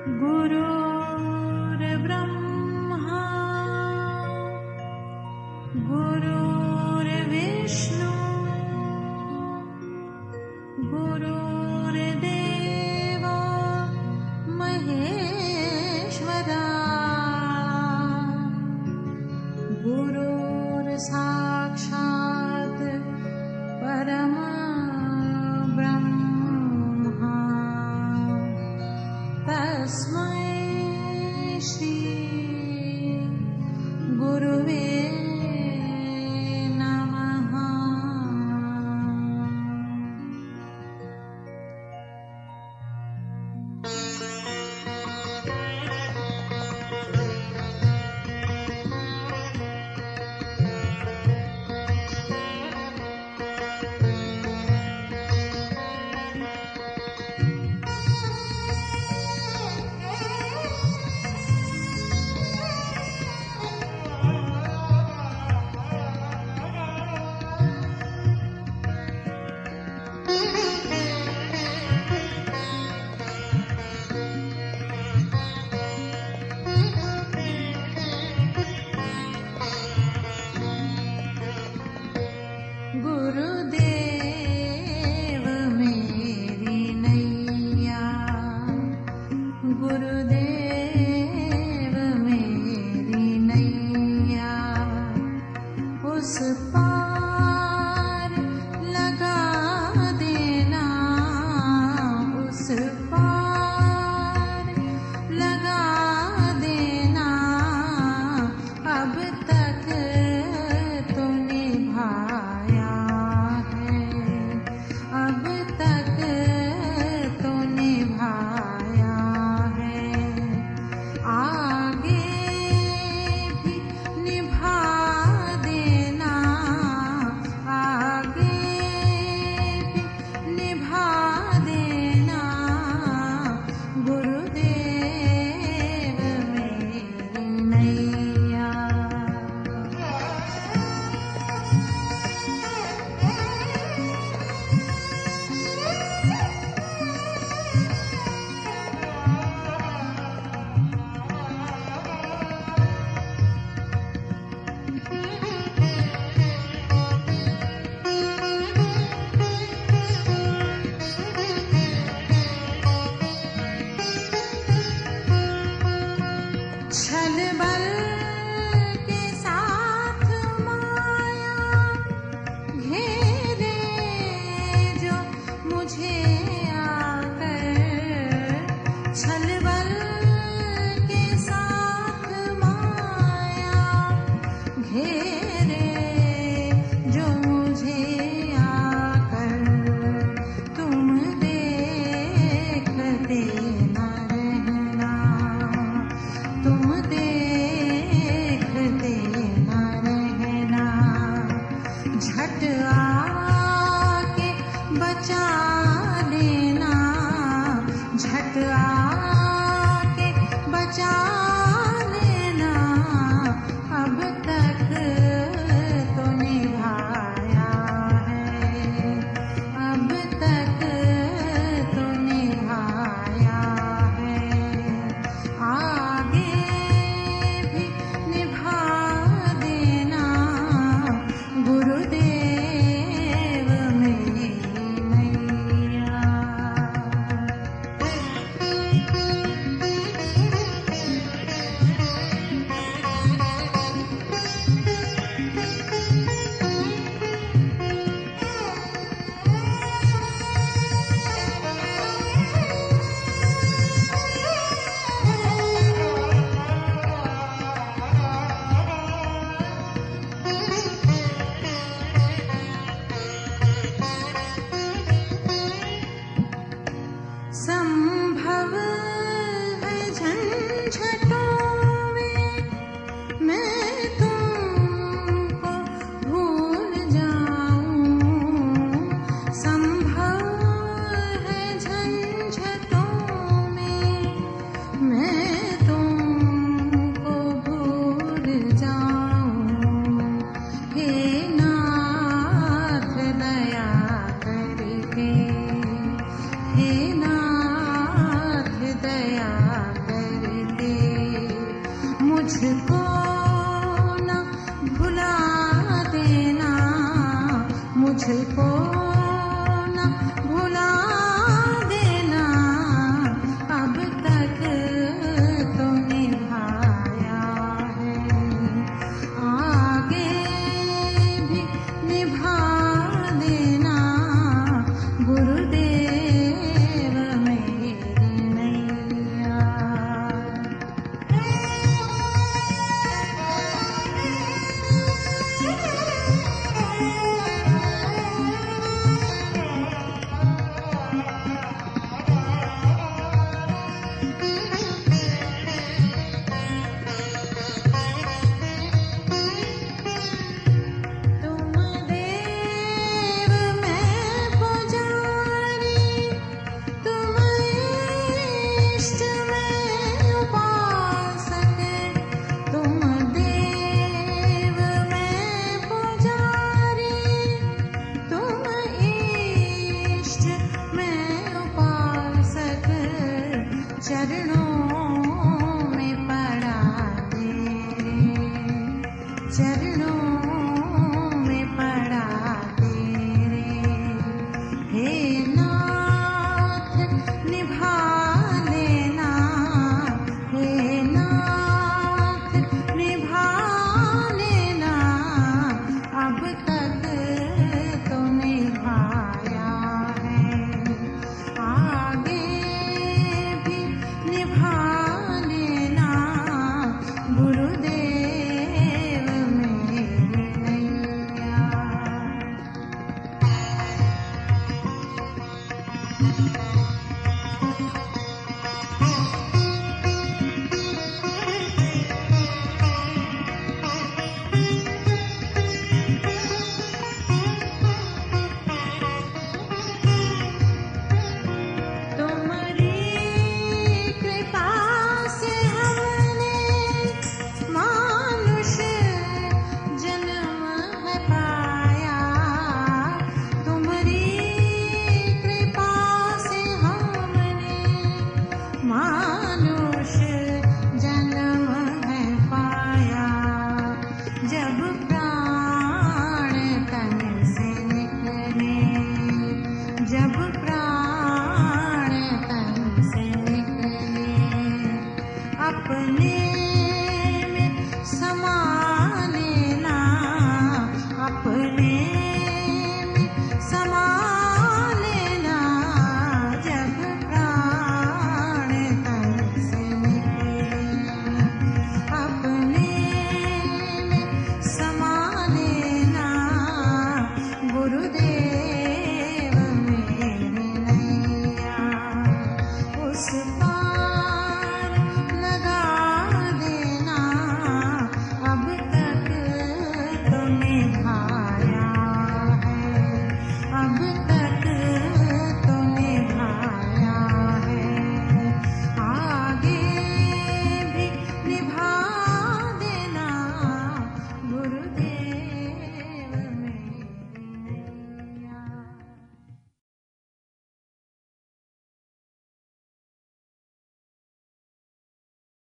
गुरुर्ब्रह्मा गुरुर्विष्णु गुरुर्देवो महेश्वरा गुरुर्साक्षात् परमब्रह्मा तस्मै श्री गुरुवे नमः। गुरुदेव मेरी नैया गुरुदेव मेरी नैया उस पार लगा देना उस पार लगा देना अब तक तो निभाया अब तक तो निभाया है आगे भी निभा देना आगे भी निभा देना गुरुदेव मेरी नैया। छल बल के साथ माया घेरे जो मुझे आकर छल बल के साथ माया घेरे जो मुझे आकर तुम देखते न रहना तुम देखते न रहना झट आके बचा लेना झट आके बचा लेना अब तक तो निभाया है अब तक तो निभाया है आगे भी निभा देना गुरुदेव मेरी नैया। भुला देना, अब तक तो निभाया है, आगे भी निभा देना, गुरुदेव मेरी नैया। तुम देव मैं पुजारी, तुम इष्ट मैं उपासक, तुम देव मैं पुजारी, तुम इष्ट मैं उपासक, चरणों में पड़ा तेरे, चरणों में पड़ा तेरे, हे नाथ निभा लेना, हे नाथ निभा लेना, अब तक तो निभाया है, आगे भी निभा लेना, गुरुदेव मेरी नैया।